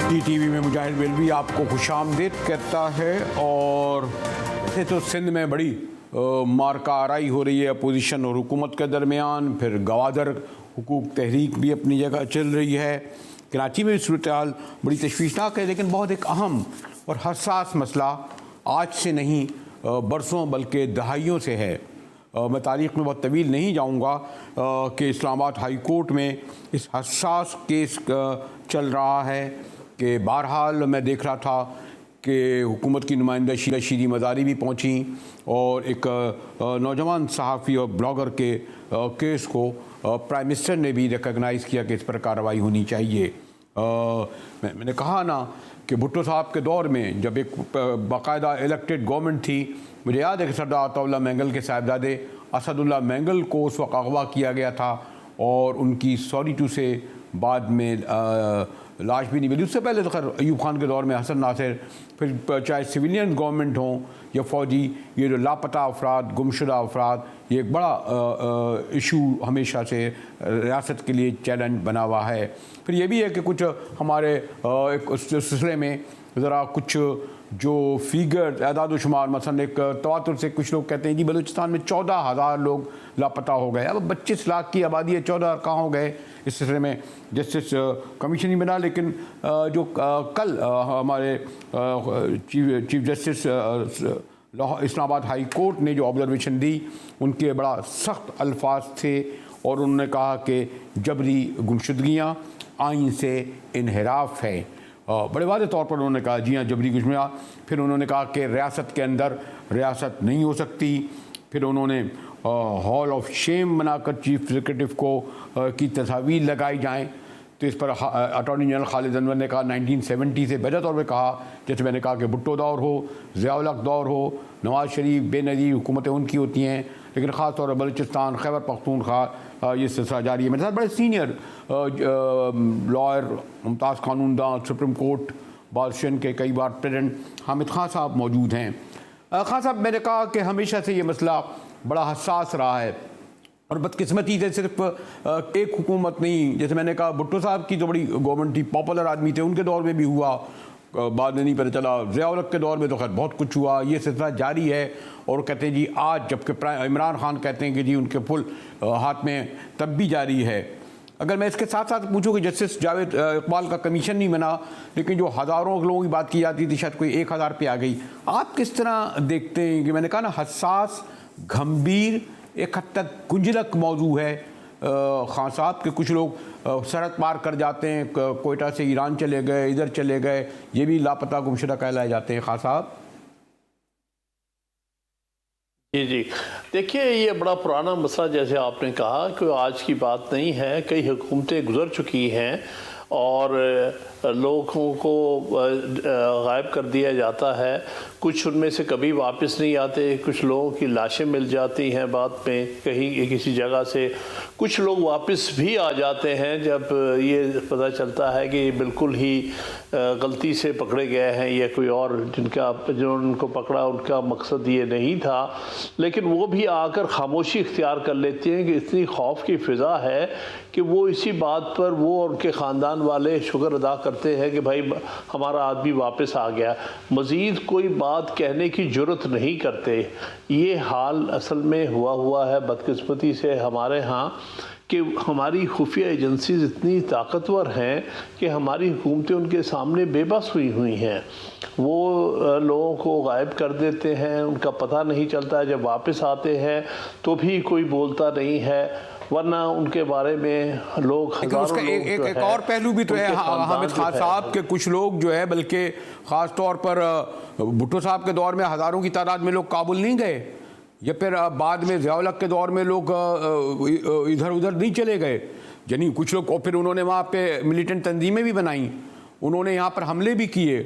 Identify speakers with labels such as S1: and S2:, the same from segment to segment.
S1: HD TV में मुजाहिद बेलवी आपको खुशामदीद कहता है। और वैसे तो सिंध में बड़ी मारका आराई हो रही है अपोजिशन और हुकूमत के दरमियान, फिर गवादर हुकूक तहरीक भी अपनी जगह चल रही है। कराची में भी सूरत हाल बड़ी तशवीशनाक है, लेकिन बहुत एक अहम और हसास मसला आज से नहीं बरसों बल्कि दहाइयों से है। मैं तारीख़ में बहुत तवील नहीं जाऊंगा कि इस्लामाबाद हाई कोर्ट में इस हसास केस चल रहा है कि बहरहाल मैं देख रहा था कि हुकूमत की नुमाइंदा शीरी मज़ारी भी पहुंची और एक नौजवान सहाफ़ी और ब्लॉगर के केस को प्राइम मिनिस्टर ने भी रिकगनाइज़ किया कि इस पर कार्रवाई होनी चाहिए। मैंने कहा ना कि भुट्टो साहब के दौर में जब एक बाकायदा इलेक्टेड गवर्नमेंट थी, मुझे याद है कि सरदार अताउल्लाह मैंगल के साहिबजादे असदुल्लाह मैंगल को उस वक्त अगवा किया गया था और उनकी सॉलिट्यूड से बाद में लाश भी नहीं मिली। उससे पहले तो खैर अयूब खान के दौर में हसन नासिर, फिर चाहे सिविलियन गवर्नमेंट हों या फ़ौजी, ये जो लापता अफराद, गुमशुदा अफराद, ये एक बड़ा इशू हमेशा से रियासत के लिए चैलेंज बना हुआ है। फिर ये भी है कि कुछ हमारे एक उस सिलसिले में ज़रा कुछ जो फिगर एदाद शुमार, मसलन एक तवातुर से कुछ लोग कहते हैं जी बलूचिस्तान में 14,000 लोग लापता हो गए। अब 25 लाख की आबादी है, 14 कहाँ हो गए? इस सिलसिले में जस्टिस कमीशन ही बना, लेकिन जो कल हमारे chief justice Islamabad high court ने जो ऑब्जर्वेशन दी, उनके बड़ा सख्त अल्फाज थे और उन्होंने कहा कि जबरी गुमशुदगियाँ आइन से इनहराफ है। बड़े वादे तौर पर उन्होंने कहा जी हाँ जबरी गुमशुदगियाँ। फिर उन्होंने कहा कि रियासत के अंदर रियासत नहीं हो सकती। फिर उन्होंने हॉल ऑफ शेम बनाकर चीफ एग्जीक्यूटिव को की तस्वीर लगाई जाएं। तो इस पर अटॉर्नी जनरल खालिद अनवर ने कहा 1970 से बेहतर तौर पर कहा, जैसे मैंने कहा कि भुट्टो दौर हो, ज़ियाउल हक दौर हो, नवाज़ शरीफ, बेनज़ीर हुकूमतें उनकी होती हैं, लेकिन ख़ास तौर पर बलूचिस्तान, खैबर पख्तूनख्वा ये सिलसिला जारी है। मेरे साथ बड़े सीनियर लॉयर, मुमताज़ कानूनदान, सुप्रीम कोर्ट बादशाह के कई बार प्रेसिडेंट हामिद खान साहब मौजूद हैं। खान साहब, मैंने कहा कि हमेशा से ये मसला बड़ा हसास रहा है और बदकिस्मती से सिर्फ एक हुकूमत नहीं, जैसे मैंने कहा भुट्टो साहब की तो बड़ी गवर्नमेंट थी, पॉपुलर आदमी थे, उनके दौर में भी हुआ, बाद में नहीं पता चला। ज़ियाउल हक के दौर में तो खैर बहुत कुछ हुआ, ये सिलसिला जारी है। और कहते हैं जी आज, जबकि इमरान खान कहते हैं कि जी उनके फुल हाथ में, तब भी जारी है। अगर मैं इसके साथ साथ पूछूँ कि जस्टिस जावेद इकबाल का कमीशन नहीं बना, लेकिन जो हज़ारों लोगों की बात की जाती थी, शायद कोई 1000 पे आ गई। आप किस तरह देखते हैं कि मैंने कहा ना हसास, गंभीर, एक हद तक गुंजलक मौजू है खान साहब के कुछ लोग सरहद पार कर जाते हैं, कोयटा से ईरान चले गए, इधर चले गए, ये भी लापता गुमशुदा कहलाए जाते हैं। खान साहब
S2: जी देखिए, ये बड़ा पुराना मसला, जैसे आपने कहा कि आज की बात नहीं है, कई हुकूमतें गुजर चुकी हैं और लोगों को गायब कर दिया जाता है। कुछ उनमें से कभी वापस नहीं आते, कुछ लोगों की लाशें मिल जाती हैं बाद में कहीं किसी जगह से, कुछ लोग वापस भी आ जाते हैं जब ये पता चलता है कि बिल्कुल ही गलती से पकड़े गए हैं या कोई और जो उनको पकड़ा उनका मकसद ये नहीं था, लेकिन वो भी आकर खामोशी इख्तियार कर लेते हैं कि इतनी खौफ की फ़िज़ा है कि वो इसी बात पर वो और उनके ख़ानदान वाले शुक्र अदा करते हैं कि भाई हमारा आदमी वापस आ गया, मज़ीद कोई बात कहने की जुर्रत नहीं करते। ये हाल असल में हुआ है बदकिस्मती से हमारे यहाँ कि हमारी खुफिया एजेंसीज इतनी ताकतवर हैं कि हमारी हुकूमतें उनके सामने बेबस हुई हैं। वो लोगों को गायब कर देते हैं, उनका पता नहीं चलता है, जब वापस आते हैं तो भी कोई बोलता नहीं है, वरना उनके बारे में लोग हज़ारों लोग
S1: एक और पहलू भी तो है हामिद खान साहब के, कुछ लोग जो है बल्कि ख़ास तौर पर भुट्टो साहब के दौर में हज़ारों की तादाद में लोग काबुल नहीं गए, या फिर बाद में ज़ियाउल हक के दौर में लोग इधर उधर नहीं चले गए, यानी कुछ लोग, और फिर उन्होंने वहाँ पे मिलिटेंट तंजीमें भी बनाई, उन्होंने यहाँ पर हमले भी किए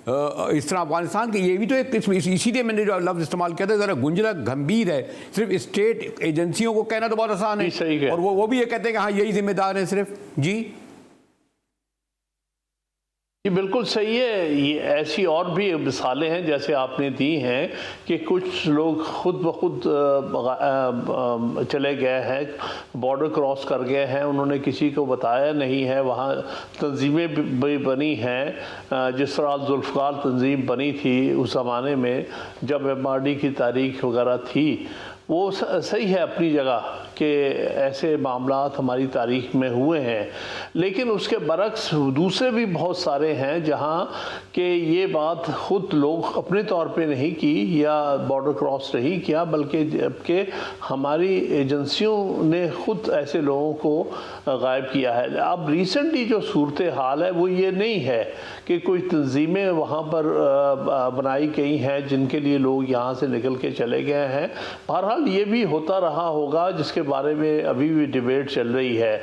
S1: इस तरह अफगानिस्तान के। ये भी तो एक इसीलिए मैंने जो लफ्ज़ इस्तेमाल किया था, ज़रा गुंजलक गंभीर है। सिर्फ स्टेट एजेंसियों को कहना तो बहुत आसान है,
S2: सही है।
S1: और वो भी ये कहते हैं कि हाँ यही जिम्मेदार है सिर्फ। जी
S2: ये बिल्कुल सही है। ये ऐसी और भी मिसालें हैं जैसे आपने दी हैं कि कुछ लोग खुद ब खुद चले गए हैं, बॉर्डर क्रॉस कर गए हैं, उन्होंने किसी को बताया नहीं है। वहाँ तंजीमें भी बनी हैं, जिस तरह जुल्फ़कार तंजीम बनी थी उस ज़माने में जब MRD की तारीख वगैरह थी, वो सही है अपनी जगह कि ऐसे मामलात हमारी तारीख में हुए हैं। लेकिन उसके बरक्स दूसरे भी बहुत सारे हैं जहाँ कि ये बात खुद लोग अपने तौर पे नहीं की या बॉर्डर क्रॉस नहीं किया, बल्कि जबकि हमारी एजेंसियों ने खुद ऐसे लोगों को गायब किया है। अब रिसेंटली जो सूरत हाल है वो ये नहीं है कि कोई तंजीमें वहाँ पर बनाई गई हैं जिनके लिए लोग यहाँ से निकल के चले गए हैं। बहरहाल ये भी होता रहा होगा जिसके बारे में अभी भी डिबेट चल रही है।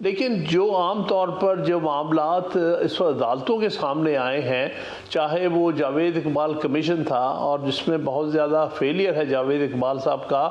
S2: लेकिन जो आम तौर पर जो मामलात इस वक्त अदालतों के सामने आए हैं, चाहे वो जावेद इकबाल कमीशन था और जिसमें बहुत ज़्यादा फेलियर है जावेद इकबाल साहब का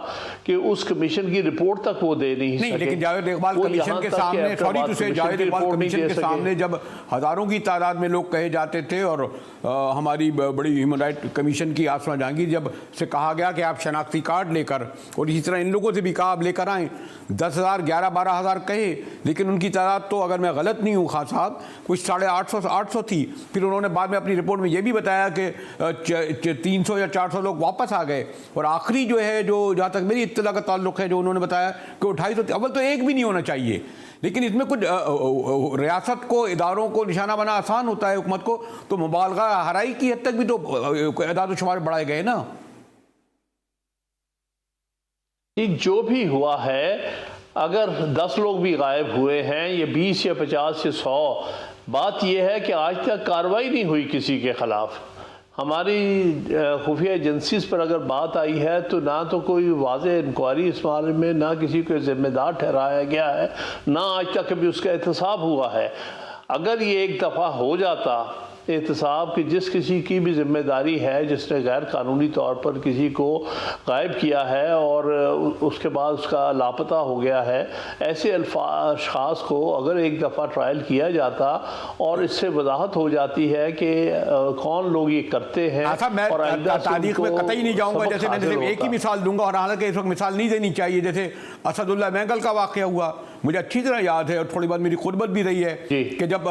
S2: कि उस कमीशन की रिपोर्ट तक वो दे नहीं सके।
S1: लेकिन जावेद इकबाल कमीशन के सामने, सॉरी टू से, जावेद इकबाल कमीशन के सामने जब हज़ारों की तादाद में लोग कहे जाते थे और हमारी बड़ी ह्यूमन राइट कमीशन की आसमा जहांगीर जब से कहा गया कि आप शनाख्ती कार्ड लेकर, और इसी तरह इन लोगों से भी कहा आप लेकर आएँ, 10,000 11-12,000 कहे, लेकिन उनकी तादाद तो अगर मैं गलत नहीं हूँ खान साहब कुछ 850 थी। फिर उन्होंने बाद में अपनी रिपोर्ट में ये भी बताया कि 300 या 400 लोग वापस आ गए, और आखिरी जो है, जो जहाँ तक मेरी इत्तला का ताल्लुक है, जो उन्होंने बताया कि 250, अव्वल तो एक भी नहीं होना चाहिए। लेकिन इसमें कुछ रियासत को, इदारों को निशाना बना आसान होता है हुकूमत को, तो मुबालगा हराई की हद तक भी तो एदाद शुमार बढ़ाए गए ना।
S2: जो भी हुआ है, अगर 10 लोग भी गायब हुए हैं, ये 20 या 50 या 100, बात यह है कि आज तक कार्रवाई नहीं हुई किसी के ख़िलाफ़। हमारी खुफिया एजेंसीज पर अगर बात आई है तो ना तो कोई वाज़ेह इंक्वायरी इस बारे में, ना किसी को ज़िम्मेदार ठहराया गया है, ना आज तक कभी उसका एहतसाब हुआ है। अगर ये एक दफ़ा हो जाता एहतसाब कि जिस किसी की भी जिम्मेदारी है जिसने गैर कानूनी तौर पर किसी को गायब किया है और उसके बाद उसका लापता हो गया है, ऐसे अशख़ास को अगर एक दफ़ा ट्रायल किया जाता और इससे वजाहत हो जाती है कि कौन लोग ये करते हैं।
S1: मैं तारीख में कतई नहीं जाऊँगा, जैसे मैं सिर्फ एक ही मिसाल दूंगा, और हालांकि इस वक्त मिसाल नहीं देनी चाहिए। जैसे असदुल्ला मैंगल का वाक़या हुआ, मुझे अच्छी तरह याद है, और थोड़ी बात मेरी खुतबत भी रही है कि जब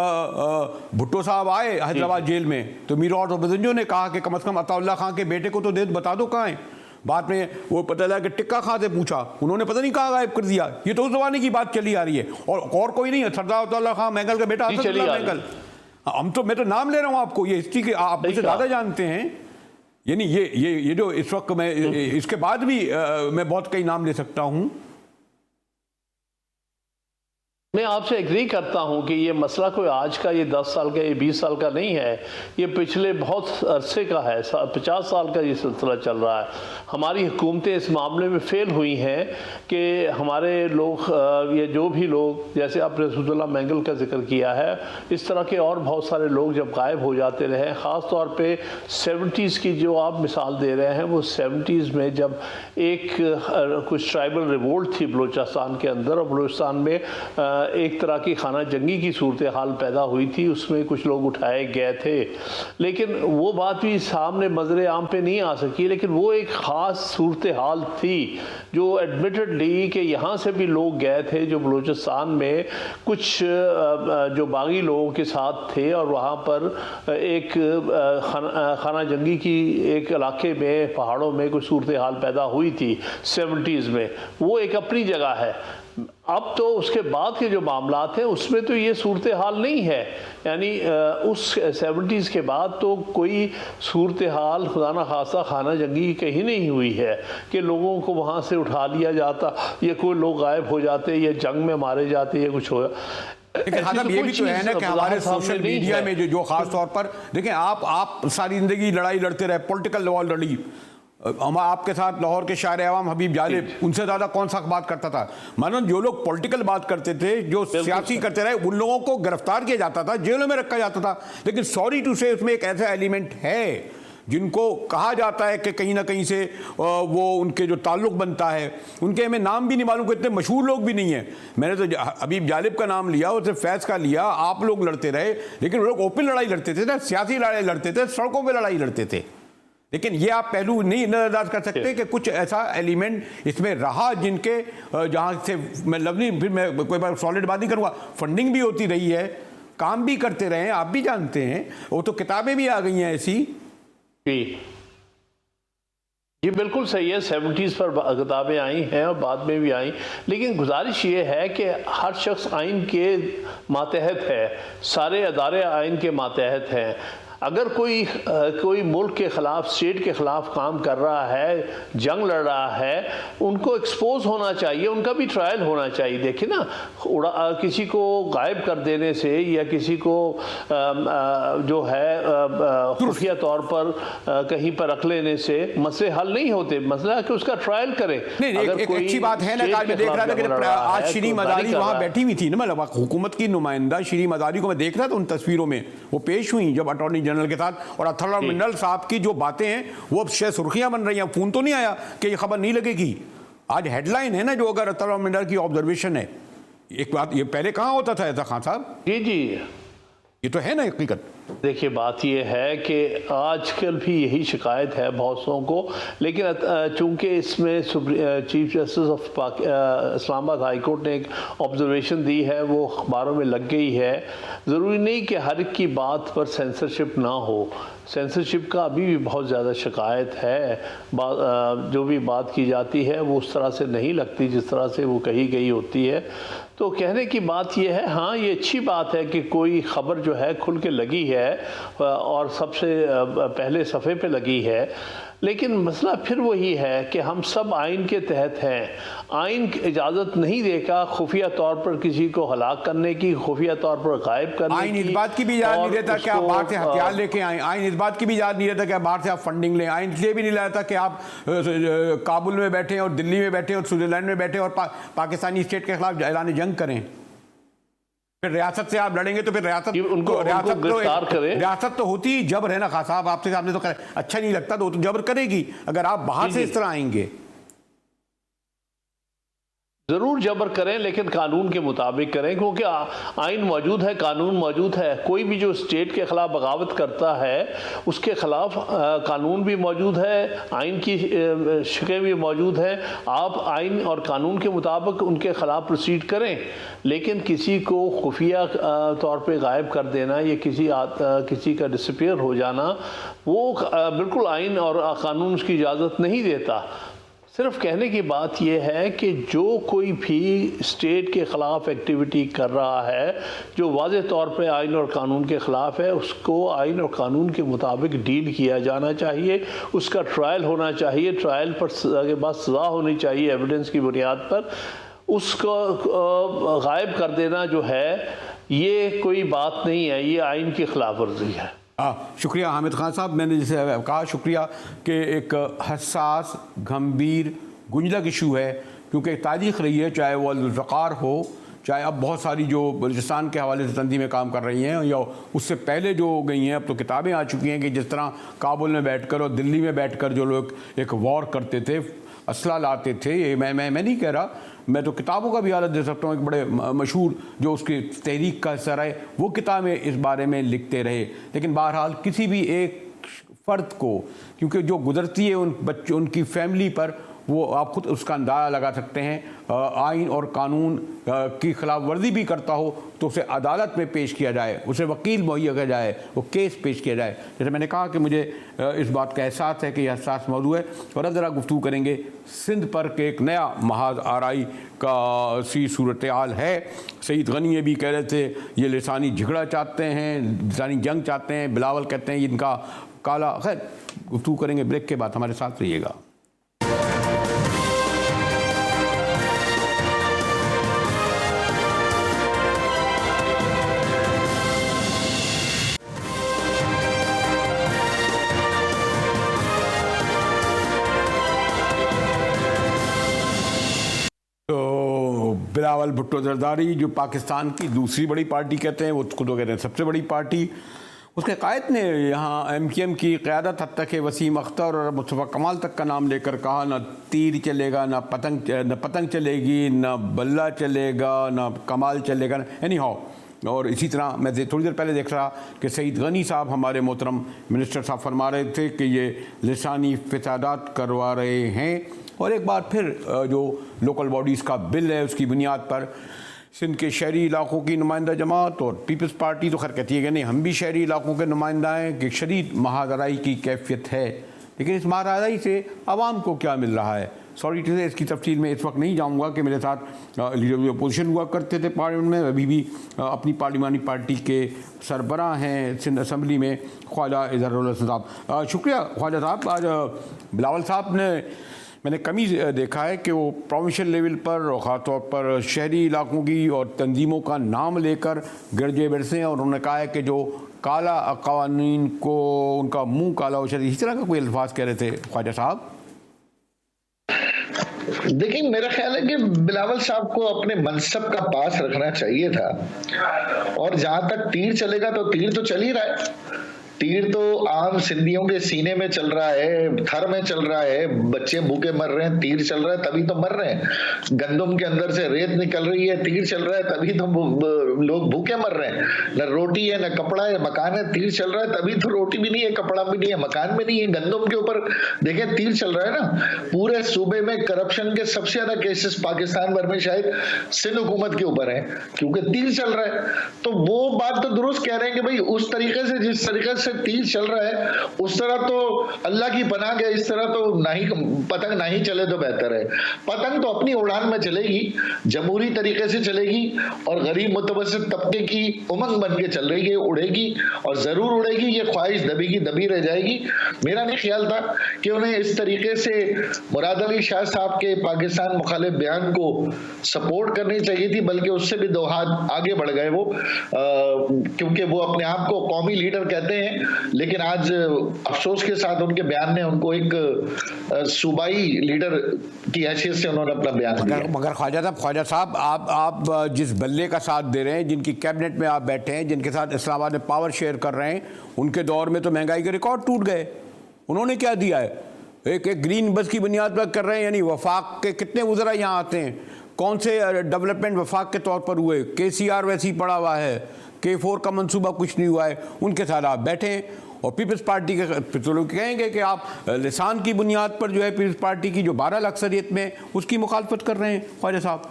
S1: भुट्टो साहब आए हैदराबाद जेल में, तो मीर और बजंजो ने कहा कि कम से कम अताउल्ला खान के बेटे को तो बता दो कहाँ है। बाद में वो पता लगा कि टिक्का खां से पूछा, उन्होंने पता नहीं कहाँ गायब कर दिया। ये तो उस जमाने की बात चली आ रही है, और कोई नहीं है। सरदार अताउल्ला खान मैंगल का बेटा असदुल्ला मैंगल। मैं तो नाम ले रहा हूँ आपको, ये हिस्ट्री के आप मुझसे ज़्यादा जानते हैं। यानी ये जो इस वक्त मैं, इसके बाद भी मैं बहुत कई नाम ले सकता हूँ।
S2: मैं आपसे एग्री करता हूं कि ये मसला कोई आज का, ये 10 साल का, ये 20 साल का नहीं है, ये पिछले बहुत अरसे का है, 50 साल का ये सिलसिला चल रहा है। हमारी हुकूमतें इस मामले में फेल हुई हैं कि हमारे लोग, ये जो भी लोग, जैसे आपने असदुल्ला मैंगल का जिक्र किया है, इस तरह के और बहुत सारे लोग जब गायब हो जाते रहे, ख़ास तौर पे 70s की जो आप मिसाल दे रहे हैं, वो 70s में जब एक कुछ ट्राइबल रिवोल्ट थी बलूचिस्तान के अंदर, और बलूचिस्तान में एक तरह की खाना जंगी की सूरत हाल पैदा हुई थी, उसमें कुछ लोग उठाए गए थे। लेकिन वो बात भी सामने मज़रे आम पे नहीं आ सकी, लेकिन वो एक ख़ास सूरत हाल थी जो एडमिटेडली कि यहाँ से भी लोग गए थे जो बलूचिस्तान में कुछ जो बागी लोगों के साथ थे, और वहाँ पर एक खाना जंगी की एक इलाके में, पहाड़ों में कुछ सूरत हाल पैदा हुई थी 70s में। वो एक अपनी जगह है। अब तो उसके बाद के जो मामलात हैं उसमें तो ये सूरत हाल नहीं है। यानी उस 70s के बाद तो कोई सूरत हाल खुदा न खासा खाना जंगी कहीं नहीं हुई है कि लोगों को वहाँ से उठा लिया जाता, या कोई लोग गायब हो जाते, या जंग में मारे जाते, या कुछ हो।
S1: लेकिन हाँ, ये भी तो है ना कि हमारे सोशल मीडिया में जो खास तौर पर देखें, आप सारी जिंदगी लड़ाई लड़ते रहे, पॉलिटिकल वॉर लड़ी। हम आपके साथ लाहौर के शायर अवाम हबीब जालिब, उनसे ज़्यादा कौन सा बात करता था। मानो जो लोग पॉलिटिकल बात करते थे, जो सियासी करते रहे, उन लोगों को गिरफ्तार किया जाता था, जेलों में रखा जाता था। लेकिन सॉरी टू से उसमें एक ऐसा एलिमेंट है जिनको कहा जाता है कि कहीं ना कहीं से वो उनके जो ताल्लुक बनता है, उनके हमें नाम भी नहीं मालूम, इतने मशहूर लोग भी नहीं हैं। मैंने तो हबीब जालिब का नाम लिया और सिर्फ फैज़ का लिया, आप लोग लड़ते रहे, लेकिन वो लोग ओपन लड़ाई लड़ते थे ना, सियासी लड़ाई लड़ते थे, सड़कों पर लड़ाई लड़ते थे। लेकिन ये आप पहलू नहीं नजरअंदाज कर सकते कि कुछ ऐसा एलिमेंट इसमें रहा जिनके जहाँ से मैं लवली, फिर मैं कोई बार सॉलिड बात नहीं करूँगा, फंडिंग भी होती रही है, काम भी करते रहे हैं, आप भी जानते हैं, वो तो किताबें भी आ गई हैं ऐसी।
S2: जी ये बिल्कुल सही है, 70s पर किताबें आई हैं और बाद में भी आई, लेकिन गुजारिश ये है कि हर शख्स आइन के मातहत है, सारे अदारे आइन के मातहत हैं। अगर कोई मुल्क के ख़िलाफ़, स्टेट के ख़िलाफ़ काम कर रहा है, जंग लड़ रहा है, उनको एक्सपोज होना चाहिए, उनका भी ट्रायल होना चाहिए। देखिए ना, किसी को गायब कर देने से या किसी को जो है खुफिया तौर पर कहीं पर रख लेने से मसले हल नहीं होते। मसला है कि उसका ट्रायल करें।
S1: अगर एक अच्छी बात है ना, आज मैं देख रहा था कि आज शीरी मदारी वहाँ बैठी हुई थी ना, मतलब हुकूमत की नुमाइंदा शीरी मदारी को मैं देख रहा था उन तस्वीरों में, वो पेश हुई जब अटॉर्नी जनरल के साथ, और अथर मिनरल साहब की जो बातें हैं वो अब शायद सुर्खियां बन रही हैं। फोन तो नहीं आया कि ये खबर नहीं लगेगी, आज हेडलाइन है ना, जो अगर अथर मिनरल की ऑब्जर्वेशन है। एक बात, ये पहले कहाँ होता था ऐसा खान साहब?
S2: जी जी,
S1: ये तो है ना हकीकत।
S2: देखिए बात ये है कि आजकल भी यही शिकायत है बहुत सौ को, लेकिन चूंकि इसमें chief justice of Islamabad high court ने एक ऑब्जर्वेशन दी है, वो अखबारों में लग गई है। ज़रूरी नहीं कि हर एक की बात पर सेंसरशिप ना हो, सेंसरशिप का अभी भी बहुत ज़्यादा शिकायत है। जो भी बात की जाती है वो उस तरह से नहीं लगती जिस तरह से वो कही गई होती है। तो कहने की बात यह है, हाँ ये अच्छी बात है कि कोई ख़बर जो है खुल के लगी है और सबसे पहले सफ़े पे लगी है, लेकिन मसला फिर वही है कि हम सब आइन के तहत हैं। आइन इजाज़त नहीं देगा खुफिया तौर पर किसी को हलाक करने की, खुफिया तौर पर गायब करने की।
S1: आइन इस बात की भी इजाज़त नहीं देता कि आप बाहर से हथियार लेके आए, आइन इस बात की भी इजाज़त नहीं देता कि आप बाहर से आप फंडिंग लें, आइन इसलिए भी नहीं लाता कि आप काबुल में बैठे और दिल्ली में बैठे और स्विट्ज़रलैंड में बैठे और पाकिस्तानी स्टेट के खिलाफ ऐलान जंग करें। फिर रियासत से आप लड़ेंगे तो फिर रियासत तो होती ही जबर है ना खान साहब, आपसे सामने तो अच्छा नहीं लगता तो जबर करेगी अगर आप बाहर से इस तरह आएंगे।
S2: ज़रूर जबर करें, लेकिन कानून के मुताबिक करें, क्योंकि आइन मौजूद है, कानून मौजूद है। कोई भी जो स्टेट के ख़िलाफ़ बगावत करता है उसके ख़िलाफ़ कानून भी मौजूद है, आइन की शिकें भी मौजूद हैं। आप आइन और कानून के मुताबिक उनके ख़िलाफ़ प्रोसीड करें, लेकिन किसी को खुफिया तौर पे गायब कर देना या किसी का डिसअपीयर हो जाना, वो बिल्कुल आइन और कानून उसकी इजाज़त नहीं देता। सिर्फ कहने की बात यह है कि जो कोई भी स्टेट के ख़िलाफ़ एक्टिविटी कर रहा है जो वाज़े तौर पे आइन और कानून के ख़िलाफ़ है, उसको आइन और कानून के मुताबिक डील किया जाना चाहिए, उसका ट्रायल होना चाहिए, ट्रायल पर के बाद सज़ा होनी चाहिए एविडेंस की बुनियाद पर। उसको गायब कर देना जो है ये कोई बात नहीं है, ये आइन की खिलाफ वर्जी है।
S1: शुक्रिया हामिद खान साहब, मैंने जैसे कहा शुक्रिया कि एक हसास गंभीर गुंजलक इशू है, क्योंकि तारीख रही है, चाहे वो ज़ुल्फ़िकार हो, चाहे अब बहुत सारी जो बलूचिस्तान के हवाले से तंजीमें काम कर रही हैं या उससे पहले जो गई हैं, अब तो किताबें आ चुकी हैं कि जिस तरह काबुल में बैठकर और दिल्ली में बैठकर जो लोग एक वॉर करते थे, असला लाते थे, ये मैं नहीं कह रहा, मैं तो किताबों का भी हालत दे सकता हूँ। एक बड़े मशहूर जो उसकी तहरीक का असर है वो किताबें इस बारे में लिखते रहे, लेकिन बहरहाल किसी भी एक फ़र्द को, क्योंकि जो गुजरती है उन बच्चों, उनकी फैमिली पर, वो आप खुद उसका अंदाज़ा लगा सकते हैं। आइन और कानून की खिलाफ वर्जी भी करता हो तो उसे अदालत में पेश किया जाए, उसे वकील मुहैया किया जाए, वो केस पेश किया जाए। जैसे मैंने कहा कि मुझे इस बात का एहसास है कि यह हसास मौजू है, और ज़रा गुफ्तगू करेंगे सिंध पर के एक नया महाज आराई का सी सूरत हाल है। सईद गनी ये भी कह रहे थे ये लिसानी झगड़ा चाहते हैं, लिसानी जंग चाहते हैं, बिलावल कहते हैं इनका काला। खैर गुफ्तगू करेंगे, ब्रेक के बाद हमारे साथ रहिएगा। बिलावल भुट्टो जरदारी, जो पाकिस्तान की दूसरी बड़ी पार्टी कहते हैं, वो उसको तो कहते हैं सबसे बड़ी पार्टी, उसके कायद ने यहाँ एमकेएम की क़यादत हद तक वसीम अख्तर और मुस्तफ़ा कमाल तक का नाम लेकर कहा ना तीर चलेगा, ना पतंग चलेगी, ना बल्ला चलेगा, ना कमाल चलेगा, एनी हाउ। और इसी तरह मैं थोड़ी देर पहले देख रहा कि सईद गनी साहब हमारे मोहतरम मिनिस्टर साहब फरमा रहे थे कि ये लिसानी फ़सादात करवा रहे हैं। और एक बार फिर जो लोकल बॉडीज़ का बिल है उसकी बुनियाद पर सिंध के शहरी इलाकों की नुमाइंदा जमात और पीपल्स पार्टी तो खैर कहती है कि नहीं हम भी शहरी इलाकों के नुमाइंदा हैं कि शदीद महादराई की कैफियत है, लेकिन इस महादराई से आवाम को क्या मिल रहा है? सॉरी टू से इसकी तफसील में इस वक्त नहीं जाऊंगा कि मेरे साथ लीडर अपोजिशन हुआ करते थे पार्लियामेंट में, अभी भी अपनी पार्लिमानी पार्टी के सरबराह हैं सिंध असम्बली में, ख्वाजा इजहारुल हसन साहब। शुक्रिया ख्वाजा साहब। आज बिलावल साहब ने मैंने कमी देखा है कि वो प्रोविंशियल लेवल पर और ख़ासतौर पर शहरी इलाकों की और तंजीमों का नाम लेकर गरजे बरसे और उन्होंने कहा है कि जो काला क़वानीन को उनका मुंह काला हो, इस तरह का कोई अल्फाज कह रहे थे ख्वाजा साहब।
S3: देखिए, मेरा ख्याल है कि बिलावल साहब को अपने मनसब का पास रखना चाहिए था। और जहां तक तीर चलेगा तो तीर तो चल ही रहा है। तीर तो आम सिंधियों के सीने में चल रहा है, थर में चल रहा है, बच्चे भूखे मर रहे हैं, तीर चल रहा है तभी तो मर रहे हैं। गंदम के अंदर से रेत निकल रही है, तीर चल रहा है तभी तो लोग भूखे मर रहे हैं। न रोटी है, न कपड़ा है, मकान है, तीर चल रहा है तभी तो रोटी भी नहीं है, कपड़ा भी नहीं है, मकान भी नहीं है। गंदम के ऊपर देखें तीर चल रहा है ना। पूरे सूबे में करप्शन के सबसे ज्यादा केसेस पाकिस्तान भर में शायद सिंध हुकूमत के ऊपर है, क्योंकि तीर चल रहा है। तो वो बात तो दुरुस्त कह रहे हैं कि भाई उस तरीके से जिस तरीके से तीर चल रहा है उस तरह तो अल्लाह की पनाह के, इस तरह तो नहीं, पतंग नहीं चले तो बेहतर है। पतंग तो अपनी उड़ान में चलेगी, जमहूरी तरीके से चलेगी और गरीब मुतवस्सित तबके की उमंग बन के चल रही है, उड़ेगी और जरूर उड़ेगी। ये ख्वाहिश दबेगी दबी रह जाएगी। मेरा नहीं ख्याल था कि उन्हें इस तरीके से मुराद अली शाह साहब के पाकिस्तान मुखालिफ बयान को सपोर्ट करनी चाहिए थी, बल्कि उससे भी 2 हाथ आगे बढ़ गए वो, क्योंकि वो अपने आप को कौमी लीडर कहते हैं, लेकिन आज अफसोस के साथ उनके बयान ने उनको एक सूबाई लीडर की हैसियत से उन्होंने अपना बयान दिया।
S1: मगर ख्वाजा साहब आप जिस बल्ले का साथ दे रहे हैं, जिनकी कैबिनेट में आप बैठे हैं, जिनके साथ इस्लामाबाद में पावर शेयर कर रहे हैं, उनके दौर में तो महंगाई के रिकॉर्ड टूट गए। उन्होंने क्या दिया है? एक ग्रीन बस की बुनियाद पर कर रहे हैं, यानी वफाक के कितने वज़रा यहाँ आते हैं, कौन से डेवलपमेंट वफाक के तौर पर हुए? KCR वैसे ही पड़ा हुआ है, K4 का मंसूबा कुछ नहीं हुआ है। उनके साथ आप बैठे हैं और पीपल्स पार्टी के तो लोग कहेंगे कि आप लिसान की बुनियाद पर जो है पीपल्स पार्टी की जो 12 लाख अक्सरियत में उसकी मुखालफत कर रहे हैं। ख्वाजा साहब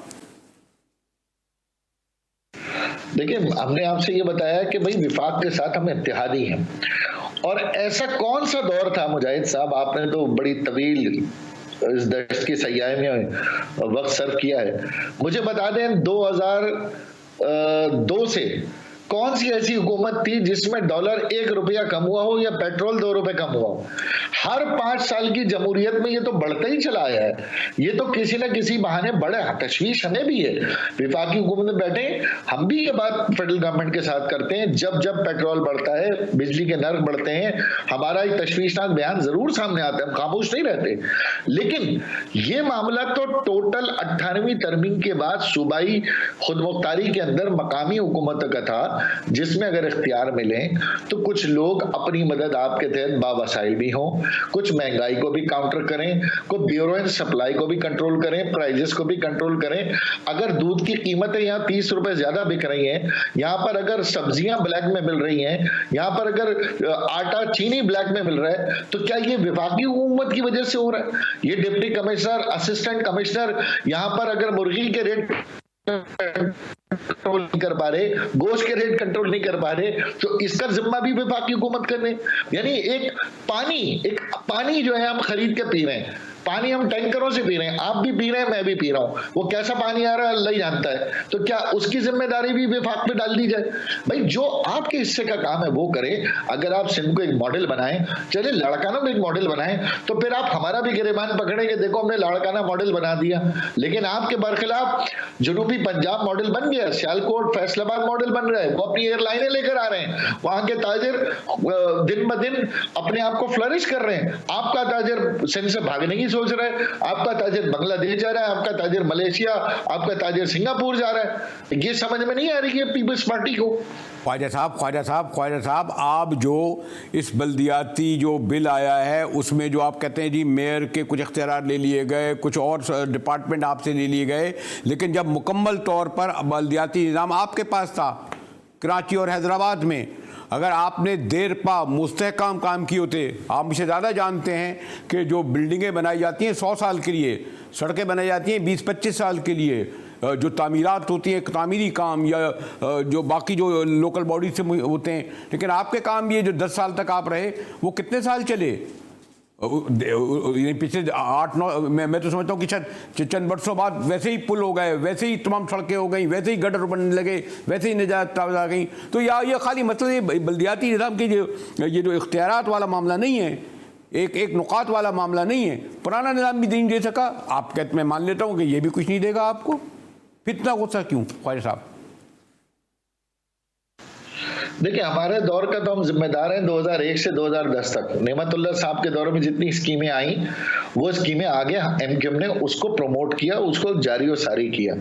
S3: देखिए, हमने आपसे ये बताया कि भाई विफाक के साथ हम इत्तेहादी हैं, और ऐसा कौन सा दौर था मुजाहिद साहब, आपने तो बड़ी तवील इस दश्त की सयाह में वक्त सर्व किया है। मुझे बता दें 2002 से कौन सी ऐसी हुकूमत थी जिसमें डॉलर 1 रुपया कम हुआ हो या पेट्रोल 2 रुपए कम हुआ हो? हर 5 साल की जमहूरियत में ये तो बढ़ता ही चला आया है। ये तो किसी न किसी बहाने बढ़े। तशवीश हमें भी है, विफाकी हुकूमत में बैठे हम भी ये बात फेडरल गवर्नमेंट के साथ करते हैं। जब जब पेट्रोल बढ़ता है, बिजली के नर्क बढ़ते हैं, हमारा एक तशवीशनाक बयान जरूर सामने आता है, हम खामोश नहीं रहते। लेकिन ये मामला तो टोटल 18वीं तरमीम के बाद सूबाई खुदमुख्तारी के अंदर मकामी हुकूमतों का था, जिसमें अगर इख्तियार मिले तो कुछ लोग अपनी मदद आपके तहत बावसाइल भी हों, कुछ महंगाई को भी काउंटर करें, कुछ ब्यूरो एंड सप्लाई को भी कंट्रोल करें, प्राइजेस को भी कंट्रोल करें। अगर दूध की कीमतें यहाँ 30 रुपए ज्यादा बिक रही हैं, यहाँ पर अगर सब्जियां ब्लैक में मिल रही हैं, यहाँ पर अगर आटा चीनी ब्लैक में मिल रहा है, तो क्या ये विफाकी हुकूमत की वजह से हो रहा है? ये डिप्टी कमिश्नर, असिस्टेंट कमिश्नर यहाँ पर अगर मुर्गी के रेट कंट्रोल नहीं कर पा रहे, गोश्त के रेट कंट्रोल नहीं कर पा रहे, तो इसका जिम्मा भी विफाकी हुकूमत करने। यानी एक पानी जो है हम खरीद के पी रहे हैं, पानी हम टैंकरों से पी रहे हैं, आप भी पी रहे हैं, मैं भी पी रहा हूं, वो कैसा पानी आ रहा है अल्लाह ही जानता है। तो क्या उसकी जिम्मेदारी भी विफाक पे डाल दी जाए? भाई जो आपके हिस्से का काम है वो करे। अगर आप सिंध को एक मॉडल बनाएं, चलिए लाड़काना में एक मॉडल बनाएं, तो फिर आप हमारा भी गिरेबान पकड़ेंगे, देखो हमने लाड़काना मॉडल बना दिया। लेकिन आपके बरखिलाफ जनूबी पंजाब मॉडल बन गया, सियालकोट फैसलाबाद मॉडल बन रहा है, वो अपनी एयरलाइनें लेकर आ रहे हैं, वहां के ताजिर दिन ब दिन अपने आप को फ्लरिश कर रहे हैं। आपका ताजिर सिंध से भागने की सोच रहा है, आपका ताजिर बांग्लादेश जा रहा है, आपका ताजिर मलेशिया, आपका ताजिर सिंगापुर जा रहा है। ये समझ में नहीं आ रही है पीपल्स पार्टी को।
S1: ख्वाजा साहब, आप जो इस बल्दियाती जो बिल आया है उसमें जो आप कहते हैं जी मेयर के कुछ इख्तियार ले लिए गए, कुछ और डिपार्टमेंट आपसे ले लिए गए, लेकिन जब मुकम्मल तौर पर बल्दियाती निज़ाम आपके पास था कराची और हैदराबाद में, अगर आपने देर पा मुस्तहकम काम किए होते, आप मुझे ज़्यादा जानते हैं कि जो बिल्डिंगें बनाई जाती हैं 100 साल के लिए, सड़कें बनाई जाती हैं 20-25 साल के लिए, जो तामीरात होती हैं तामीरी काम या जो बाकी जो लोकल बॉडी से होते हैं, लेकिन आपके काम ये जो 10 साल तक आप रहे वो कितने साल चले? पिछले 8-9 मैं तो समझता हूँ कि चंद वर्षों बाद वैसे ही पुल हो गए, वैसे ही तमाम सड़कें हो गई, वैसे ही गटर बनने लगे, वैसे ही निजात आ गई। तो ये खाली मतलब बल्दियाती निज़ाम के ये जो इख्तियारात वाला मामला नहीं है, एक नुकात वाला मामला नहीं है। पुराना निज़ाम भी नहीं दे सका, आप कहते, मैं मान लेता हूँ कि ये भी कुछ नहीं देगा आपको, फिर इतना गुस्सा क्यों ख्वाजा साहब?
S3: देखिए, हमारे दौर का तो हम जिम्मेदार हैं 2001 से 2010 तक। नेमतुल्लाह साहब के दौर में जितनी स्कीमें आई वो स्कीमें आगे एमक्यूएम ने उसको प्रमोट किया, उसको जारी और सारी किया।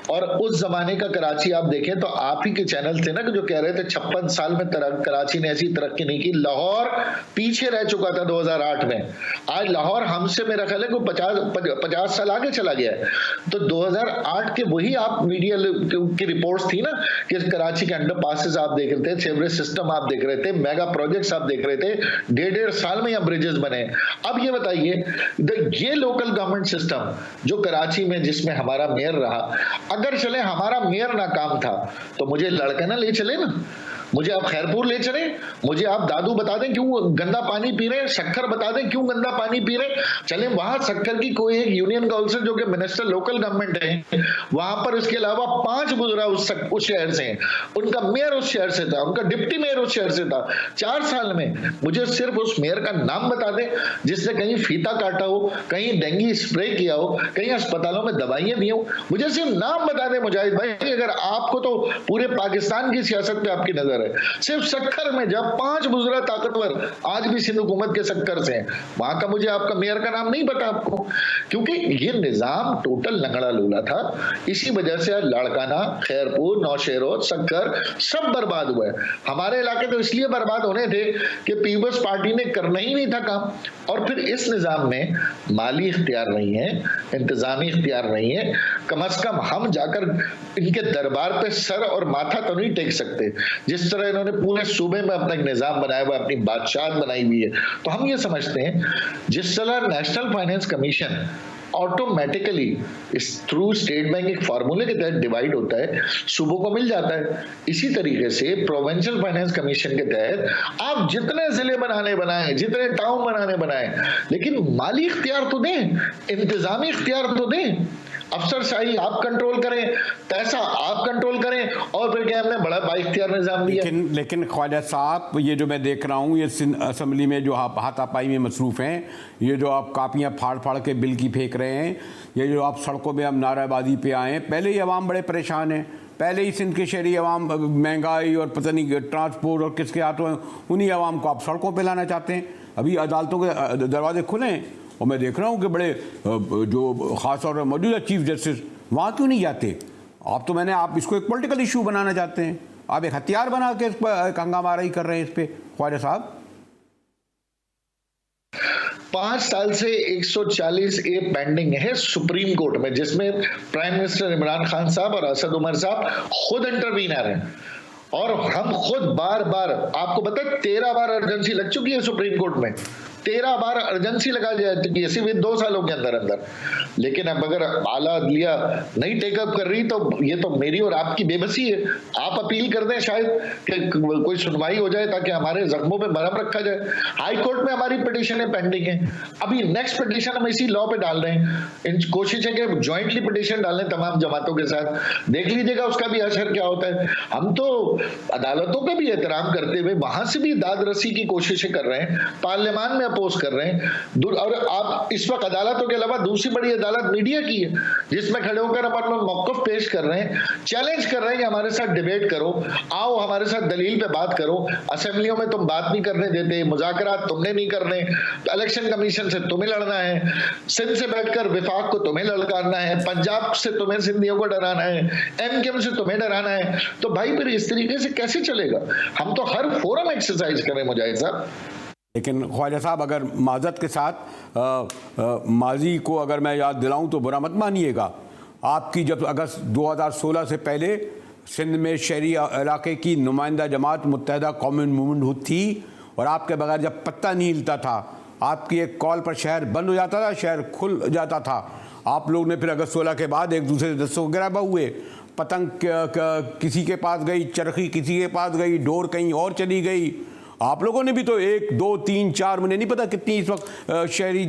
S3: और उस जमाने का कराची आप देखें तो आप ही के चैनल थे ना कि जो कह रहे थे 56 साल में कराची ने ऐसी तरक्की नहीं की। लाहौर पीछे रह चुका था 2008 में, आज लाहौर हमसे मेरा ख्याल है कि 50 साल आगे चला गया है। तो 2008 के वही आप मीडिया की रिपोर्ट्स थी ना कि कराची के अंडर पासेस आप देख रहे थे, सीवरेज सिस्टम आप देख रहे थे, मेगा प्रोजेक्ट्स आप देख रहे थे, 1.5 साल में यहाँ ब्रिजेस बने। अब ये बताइए, ये लोकल गवर्नमेंट सिस्टम जो कराची में जिसमें हमारा मेयर रहा, अगर चले हमारा मेयर नाकाम था तो मुझे लड़के ना ले चले ना, मुझे आप खैरपुर ले चले, मुझे आप दादू बता दें क्यों गंदा पानी पी रहे हैं, शक्कर बता दें क्यों गंदा पानी पी रहे हैं। चले वहां शक्कर की कोई एक यूनियन काउंसिल जो कि मिनिस्टर लोकल गवर्नमेंट है, वहां पर इसके अलावा 5 बुजुर्ग उस शहर से हैं, उनका मेयर उस शहर से था, उनका डिप्टी मेयर उस शहर से था। 4 साल में मुझे सिर्फ उस मेयर का नाम बता दें जिसने कहीं फीता काटा हो, कहीं डेंगू स्प्रे किया हो, कहीं अस्पतालों में दवाइयां दी हो, मुझे सिर्फ नाम बता दें मुजाहिद भाई। अगर आपको तो पूरे पाकिस्तान की सियासत पे आपकी नजर है, सिर्फ सक्कर में जब 5 बुजुर्ग ताकतवर आज भी सिंध हुकूमत के सक्कर से हैं, वहां का मुझे आपका मेयर का नाम नहीं पता आपको, क्योंकि ये निजाम टोटल लंगड़ा लूला था। इसी वजह से आज लाड़काना, खैरपुर, नौशेरो, सक्कर सब बर्बाद हुआ है। हमारे इलाके तो इसलिए बर्बाद होने थे कि पीपल्स पार्टी ने करना ही नहीं था काम। और फिर इस निजाम में माली इख्तियार नहीं है, इंतजामी इख्तियार नहीं है। कम अज कम हम जाकर इनके दरबार पे सर और माथा तो नहीं टेक सकते। जिस तरह इन्होंने पूरे सूबे में अपना एक निजाम बनाया हुआ, अपनी बादशाहत बनाई हुई है, तो हम ये समझते हैं जिस तरह नेशनल फाइनेंस कमीशन ऑटोमेटिकली इस थ्रू स्टेट बैंक एक फार्मूले के तहत डिवाइड होता है, सूबों को मिल जाता है, इसी तरीके से प्रोविंशियल फाइनेंस कमीशन के तहत आप जितने जिले बनाए, जितने टाउन बनाए, लेकिन माली इख्तियार तो दें, इंतजामी इख्तियार तो दें। अफसरशाही आप कंट्रोल करें, पैसा आप कंट्रोल करें, और फिर क्या हमने बड़ा बाइख्तियार निजाम दिया।
S1: लेकिन ख्वाजा साहब, ये जो मैं देख रहा हूँ, ये असेंबली में जो आप हाथापाई में मसरूफ़ हैं, ये जो आप कापियाँ फाड़ के बिल की फेंक रहे हैं, ये जो आप सड़कों में अब नाराबाजी पे आए हैं, पहले ही अवाम बड़े परेशान हैं, पहले ही सिंध के शहरी अवाम महंगाई और पता नहीं ट्रांसपोर्ट और किसके हाथों हैं, उन्हीं अवाम को आप सड़कों पर लाना चाहते हैं। अभी अदालतों के दरवाजे खुले हैं और मैं देख रहा हूँ कि बड़े जो ख़ास तौर पर मौजूदा चीफ जस्टिस वहाँ क्यों नहीं जाते? आप इसको एक पॉलिटिकल इशू बनाना चाहते हैं, आप एक हथियार बना के इस पर हंगामाराई कर रहे हैं इस पे ख्वाजा साहब।
S3: 5 साल से 140A पेंडिंग है सुप्रीम कोर्ट में, जिसमें प्राइम मिनिस्टर इमरान खान साहब और असद उमर साहब खुद इंटरवीनर हैं। और हम खुद बार आपको पता है 13 बार अर्जेंसी लग चुकी है सुप्रीम कोर्ट में, 13 बार अर्जेंसी लगा चुकी है सिर्फ 2 सालों के अंदर। लेकिन अब अगर आला अदलिया नहीं टेकअप कर रही तो ये तो मेरी और आपकी बेबसी है। आप अपील कर दें शायद कि कोई सुनवाई हो जाए ताकि हमारे जख्मों पे मरहम रखा जाए। हाई कोर्ट में हमारी पिटीशनें पेंडिंग है, अभी नेक्स्ट पिटीशन हम इसी लॉ पे डाल रहे हैं। इन कोशिश है कि ज्वाइंटली पिटीशन डालें तमाम जमातों के साथ, देख लीजिएगा उसका भी असर क्या होता है। हम तो अदालतों का भी एहतराम करते हुए वहां से भी दाद रसी की कोशिशें कर रहे हैं। पार्लियामान में अपोज कर रहे हैं। और आप इस वक्त अदालतों के अलावा दूसरी बड़ी अदालत मीडिया की है, जिसमें खड़े होकर अपन मौक़िफ़ पेश कर रहे हैं, चैलेंज कर रहे हैं कि हमारे साथ डिबेट करो, आओ हमारे साथ दलील पे बात करो। असेंबलियों में तुम बात नहीं करने देते, मुज़ाकरात तुमने नहीं करने, इलेक्शन कमीशन से तुम्हें लड़ना है, सिंध से बैठकर विफाक को तुम्हें ललकारना है, पंजाब से तुम्हें सिंधियों को डराना है, एमकेएम से तुम्हें डराना है। तो भाई फिर इस तरीके से कैसे चलेगा? हम तो हर फोरम एक्सरसाइज करें मुजाहिद साहब।
S1: लेकिन ख्वाजा साहब, अगर माजरत के साथ माजी को अगर मैं याद दिलाऊं तो बुरा मत मानिएगा, आपकी जब अगस्त 2016 से पहले सिंध में शहरी इलाके की नुमाइंदा जमात मुत्तहिदा कौमी मूवमेंट थी और आपके बगैर जब पत्ता नहीं हिलता था, आपकी एक कॉल पर शहर बंद हो जाता था, शहर खुल जाता था। आप लोग ने फिर अगस्त 16 के बाद एक दूसरे से दस्तों गिराबा हुए, पतंग किसी के पास गई, चरखी किसी के पास गई, डोर कहीं और चली गई। आप लोगों ने भी तो 1, 2, 3, 4 मुझे नहीं पता कितनी इस वक्त शहरी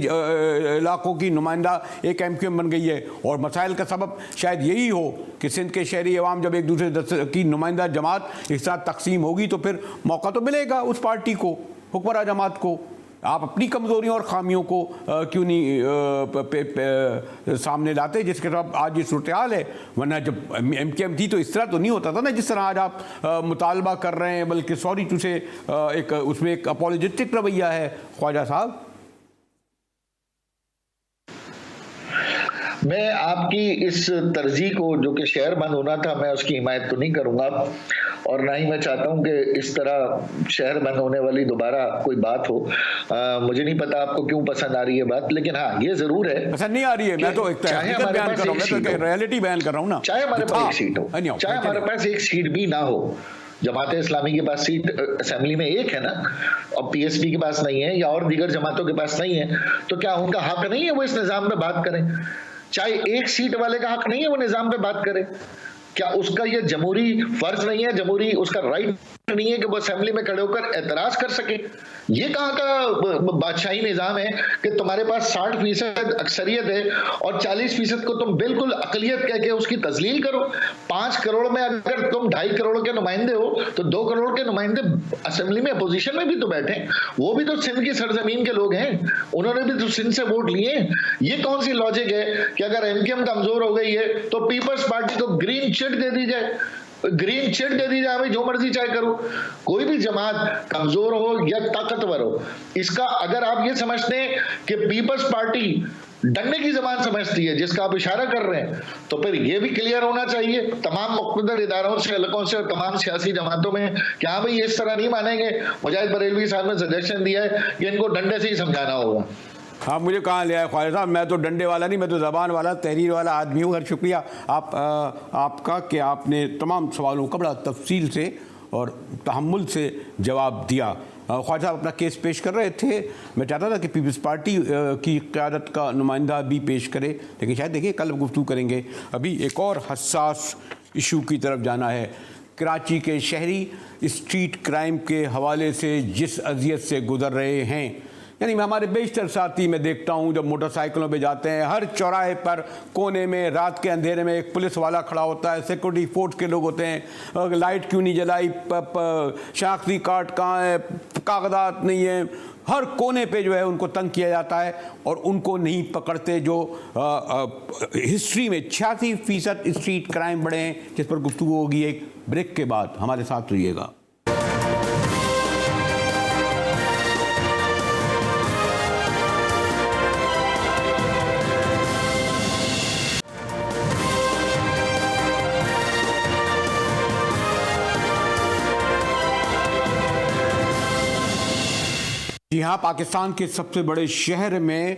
S1: इलाकों की नुमाइंदा एक एमक्यूएम बन गई है। और मसाइल का सबब शायद यही हो कि सिंध के शहरी अवाम जब एक दूसरे की नुमाइंदा जमात एक साथ तकसीम होगी तो फिर मौका तो मिलेगा उस पार्टी को, हुक्मरान जमात को। आप अपनी कमज़ोरियों और खामियों को क्यों नहीं सामने लाते, जिसके साथ आज ये सूरत हाल है। वरना जब एमकेएम थी तो इस तरह तो नहीं होता था ना जिस तरह आज आप मुतालबा कर रहे हैं, बल्कि सॉरी टू से एक उसमें एक अपॉलोजेटिक रवैया है। ख्वाजा साहब,
S3: मैं आपकी इस तरजीह को, जो कि शहर बंद होना था, मैं उसकी हिमायत तो नहीं करूंगा और ना ही मैं चाहता हूं कि इस तरह शहर बंद होने वाली दोबारा कोई बात हो। मुझे नहीं पता आपको क्यों पसंद आ रही है बात, लेकिन हाँ ये जरूर है।
S1: पसंद नहीं आ रही है, मैं तो एक बयान कर रहा हूं, मैं तो रियलिटी बयान कर रहा हूं ना।
S3: चाहे हमारे पास एक सीट हो, चाहे हमारे पास एक सीट भी ना हो, जमात इस्लामी के पास सीट असेंबली में एक है ना, और पीएसपी के पास नहीं है या और दीगर जमातों के पास नहीं है, तो क्या उनका हक नहीं है वो इस निजाम पे बात करें? चाहे एक सीट वाले का हक नहीं है वो निजाम पे बात करे? क्या उसका ये जमहूरी फर्ज नहीं है, जमहूरी उसका राइट नहीं है कि वो असेंबली में खड़े होकर एतराज कर सके? ये कहाँ का बादशाही निजाम है कि तुम्हारे पास 60% अक्सरियत है और 40% को तुम बिल्कुल अकलियत कह के उसकी तजलील करो? 5 करोड़ में अगर तुम 2.5 करोड़ के नुमाइंदे हो तो 2 करोड़ के नुमाइंदे असेंबली में अपोजिशन में भी तो बैठे, वो भी तो सिंध की सरजमीन के लोग हैं, उन्होंने भी तो सिंध से वोट लिए। ये कौन सी लॉजिक है कि अगर एमकेएम कमजोर हो गई है तो पीपल्स पार्टी को ग्रीन चिट दे दी जाए, ग्रीन चिट दे दी जाए, भाई जो मर्जी चाहे करो। कोई भी जमात कमजोर हो या ताकतवर हो, इसका अगर आप ये समझते हैं कि पीपल्स पार्टी डंडे की जबान समझती है जिसका आप इशारा कर रहे हैं, तो फिर ये भी क्लियर होना चाहिए तमाम मुक़्तदर इदारों से, हलकों से और तमाम सियासी जमातों में कि हाँ भाई इस तरह नहीं मानेंगे। मुजाहिद बरेलवी साहब ने सजेशन दिया है कि इनको डंडे से ही समझाना होगा।
S1: हाँ, मुझे कहाँ लिया है ख्वाजा साहब, मैं तो डंडे वाला नहीं, मैं तो ज़बान वाला, तहरीर वाला आदमी हूँ। शुक्रिया आपका कि आपने तमाम सवालों का बड़ा तफसील से और तहम्मुल से जवाब दिया। ख्वाजा साहब अपना केस पेश कर रहे थे, मैं चाहता था कि पीपल्स पार्टी की क़यादत का नुमाइंदा भी पेश करे, लेकिन शायद देखिए कल गुफ्तगू करेंगे। अभी एक और हसास इशू की तरफ जाना है। कराची के शहरी स्ट्रीट क्राइम के हवाले से जिस अजियत से गुजर रहे हैं, यानी मैं हमारे बेशतर साथी में देखता हूँ जब मोटरसाइकिलों पे जाते हैं, हर चौराहे पर कोने में रात के अंधेरे में एक पुलिस वाला खड़ा होता है, सिक्योरिटी फोर्स के लोग होते हैं, लाइट क्यों नहीं जलाई, शनाख्ती कार्ड कहाँ है, कागजात नहीं है, हर कोने पे जो है उनको तंग किया जाता है और उनको नहीं पकड़ते। जो हिस्ट्री में 86% स्ट्रीट क्राइम बढ़े हैं, जिस पर गुफ्तगू होगी एक ब्रेक के बाद। हमारे साथ रहिएगा। जी हाँ, पाकिस्तान के सबसे बड़े शहर में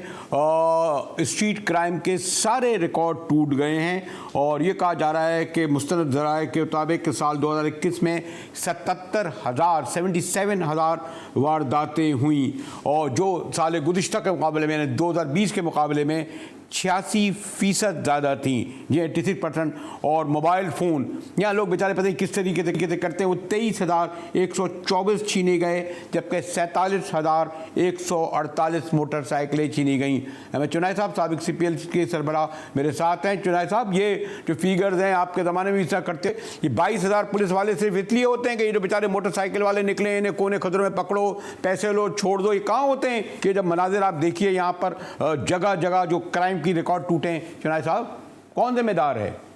S1: स्ट्रीट क्राइम के सारे रिकॉर्ड टूट गए हैं और ये कहा जा रहा है कि मुस्तनद ज़राए के मुताबिक साल 2021 में 77,000 वारदातें हुई और जो साल गुज़िश्ता के मुकाबले में, 2020 के मुकाबले में 86% ज़्यादा थी, ये 86%। और मोबाइल फ़ोन यहाँ लोग बेचारे पता नहीं किस तरीके से करते हैं, वो 23,124 छीने गए, जबकि 47,148 मोटरसाइकिलें छीनी गई। मैं चुनाई साहब साबिक CPL के सरबराह मेरे साथ हैं। चुनाई साहब, ये जो फिगर्स हैं आपके ज़माने में ऐसा करते, ये 22,000 पुलिस वाले सिर्फ इसलिए होते हैं कि ये जो बेचारे मोटरसाइकिल वाले निकले, इन्हें कोने खदरों में पकड़ो, पैसे लो, छोड़ दो, ये कहाँ होते हैं? कि जब मनाजिर आप देखिए यहाँ पर जगह जगह जो क्राइम की रिकॉर्ड टूटे हैं, चुनाई साहब कौन जिम्मेदार है?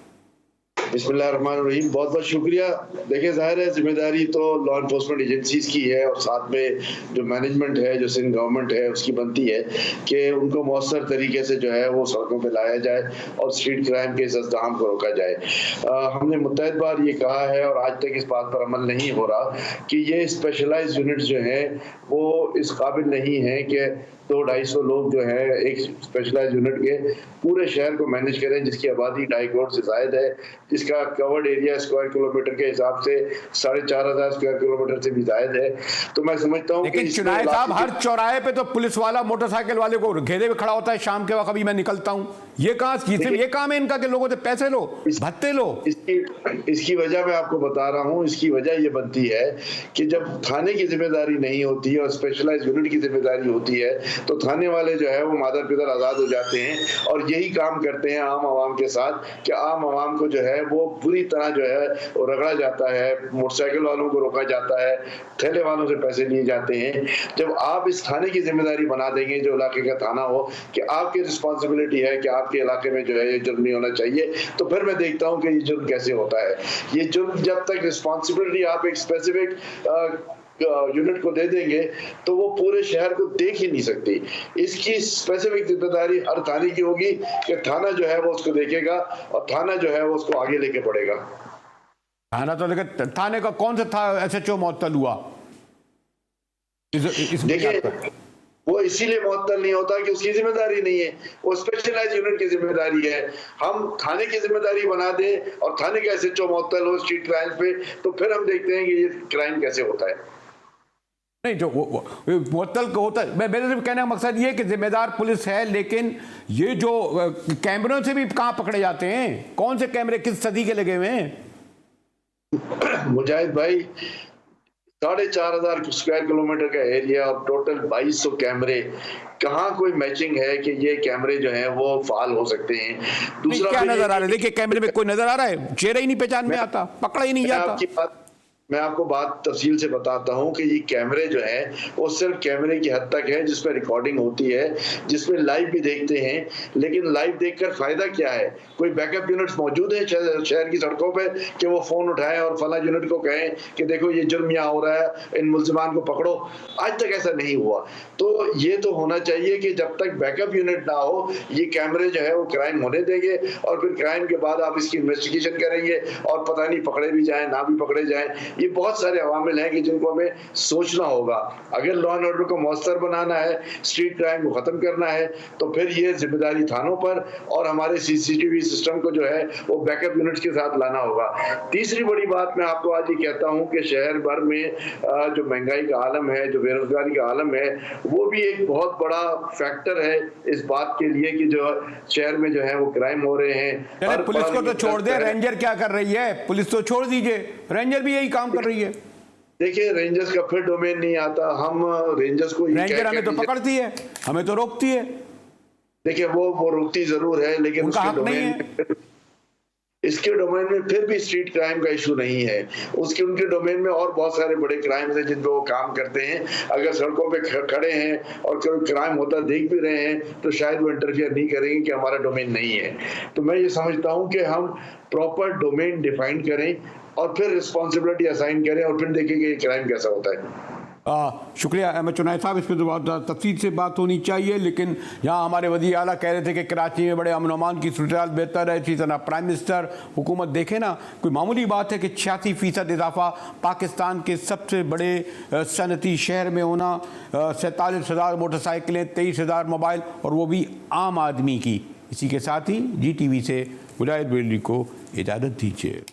S4: बिस्मिल्लाहिर्रहमानिर्रहीम, बहुत बहुत शुक्रिया। देखिए, जाहिर है जिम्मेदारी तो लॉ इन्फोर्समेंट एजेंसीज की है और साथ में जो मैनेजमेंट है, जो सिंध गवर्नमेंट है, उसकी बनती है कि उनको मौसर तरीके से जो है वो सड़कों पे लाया जाए और स्ट्रीट क्राइम के इस अज़्दाम को रोका जाए। हमने मुतअद्दिद बार ये कहा है और आज तक इस बात पर अमल नहीं हो रहा कि ये स्पेशलाइज्ड यूनिट्स जो हैं वो इस काबिल नहीं है कि 200-250 लोग जो है एक स्पेशलाइज यूनिट के पूरे शहर को मैनेज करें, जिसकी आबादी 2.5 करोड़ से ज्यादा है, जिसका कवर्ड एरिया स्क्वायर किलोमीटर के हिसाब से 4,500 स्क्वायर किलोमीटर से भी ज्यादा है। तो मैं समझता हूँ
S1: लेकिन चुनाई साहब, हर चौराहे पे तो पुलिस वाला मोटरसाइकिल वाले को घेरे में खड़ा होता है शाम के वक्त, अभी मैं निकलता हूँ। ये कहाँ, ये काम है इनका कि लोगों से पैसे लो, भत्ते लो?
S4: इसकी वजह मैं आपको बता रहा हूँ। इसकी वजह ये बनती है कि जब थाने की जिम्मेदारी नहीं होती है और स्पेशलाइज यूनिट की जिम्मेदारी होती है, तो थाने वाले जो है वो मादर पितर आजाद हो जाते हैं और यही काम करते हैं आम आवाम के साथ कि आम आवाम को जो है वो बुरी तरह जो है वो रगड़ा जाता है, मोटरसाइकिल वालों को रोका जाता है, ठेले वालों से पैसे लिए जाते हैं। जब आप इस थाने की जिम्मेदारी बना देंगे, जो इलाके का थाना हो, कि आपकी रिस्पॉन्सिबिलिटी है कि आपके इलाके में जो है ये जुर्म नहीं होना चाहिए, तो फिर मैं देखता हूँ कि ये जुर्म कैसे होता है। ये जुर्म जब तक रिस्पॉन्सिबिलिटी आप एक स्पेसिफिक यूनिट को दे देंगे तो वो पूरे शहर को देख ही नहीं सकती। इसकी स्पेसिफिक जिम्मेदारी हर थाने की होगी कि थाना जो है वो उसको देखेगा और थाना जो है वो उसको आगे लेके बढ़ेगा।
S1: थाना तो लेकिन थाने का कौन सा था SHO मुअत्तल हुआ?
S4: देखिए, वो इसीलिए मुअत्तल नहीं होता कि उसकी जिम्मेदारी नहीं है, वो स्पेशलाइज यूनिट की जिम्मेदारी है। हम थाने की जिम्मेदारी बना दें और थाने का SHO मुअत्तल हो स्ट्रीट क्राइम पे, तो फिर हम देखते हैं कि ये क्राइम कैसे होता है।
S1: नहीं, जो मुअत्तल को होता है, मेरे कहने का मकसद ये कि जिम्मेदार पुलिस है, लेकिन ये जो कैमरों से भी कहाँ पकड़े जाते हैं? कौन से कैमरे किस सदी के लगे हुए हैं?
S4: मुजाहिद भाई, 4,500 स्क्वायर किलोमीटर का एरिया और टोटल 2200 कैमरे, कहाँ कोई मैचिंग है कि ये कैमरे जो हैं वो फाल हो सकते हैं?
S1: दूसरा क्या नजर आ रहा है? देखिए, कैमरे में कोई नजर आ रहा है? चेहरा ही नहीं पहचान में आता, पकड़ा ही नहीं जाता।
S4: मैं आपको बात तफसील से बताता हूं कि ये कैमरे जो हैं वो सिर्फ कैमरे की हद तक है जिसमें रिकॉर्डिंग होती है, जिसमें लाइव भी देखते हैं, लेकिन लाइव देखकर फायदा क्या है? कोई बैकअप यूनिट्स मौजूद है शहर की सड़कों पे कि वो फोन उठाएं और फला यूनिट को कहें कि देखो ये जुर्म यहाँ हो रहा है, इन मुल्जिमान को पकड़ो? आज तक ऐसा नहीं हुआ। तो ये तो होना चाहिए कि जब तक बैकअप यूनिट ना हो, ये कैमरे जो है वो क्राइम होने देंगे और फिर क्राइम के बाद आप इसकी इन्वेस्टिगेशन करेंगे और पता नहीं पकड़े भी जाए ना भी पकड़े जाए। ये बहुत सारे अवामिल हैं कि जिनको हमें सोचना होगा। अगर लॉ एंड ऑर्डर को मौसर बनाना है, स्ट्रीट क्राइम को खत्म करना है, तो फिर ये जिम्मेदारी थानों पर और हमारे CCTV सिस्टम को जो है वो बैकअप यूनिट्स के साथ लाना होगा। तीसरी बड़ी बात मैं आपको आज ये कहता हूं कि शहर भर में जो महंगाई का आलम है, जो बेरोजगारी का आलम है, वो भी एक बहुत बड़ा फैक्टर है इस बात के लिए कि जो शहर में जो है वो क्राइम हो रहे हैं।
S1: पुलिस को तो छोड़ दे, रेंजर क्या कर रही है? पुलिस तो छोड़ दीजिए, रेंजर भी यही काम कर रही है।
S4: देखिए, रेंजर्स का फिर डोमेन नहीं आता। हम रेंजर्स को
S1: रेंजर हमें तो पकड़ती है, हमें तो रोकती है।
S4: देखिए, वो रोकती जरूर है, लेकिन इसके डोमेन में फिर भी स्ट्रीट क्राइम का इशू नहीं है। उनके डोमेन में और बहुत सारे बड़े क्राइम्स हैं जिन पे वो काम करते हैं। अगर सड़कों पे खड़े हैं और कोई क्राइम होता देख भी रहे हैं तो शायद वो इंटरफियर नहीं करेंगे कि हमारा डोमेन नहीं है। तो मैं ये समझता हूँ कि हम प्रॉपर डोमेन डिफाइन करें और फिर रिस्पॉन्सिबिलिटी असाइन करें और फिर देखें कि क्राइम कैसा होता है।
S1: शुक्रिया अहमद चुनाई साहब, इस पर तो बहुत तफसील से बात होनी चाहिए, लेकिन यहाँ हमारे वज़ीर आला कह रहे थे कि कराची में बड़े अमन अमान की सूरत बेहतर है। इसी तरह प्राइम मिनिस्टर, हुकूमत देखे ना, कोई मामूली बात है कि 86% इजाफा पाकिस्तान के सबसे बड़े सनती शहर में होना, 47,000 मोटरसाइकिलें, 23,000 मोबाइल, और वो भी आम आदमी की। इसी के साथ ही GTV से मुजाहिद बेली को इजाज़त दीजिए।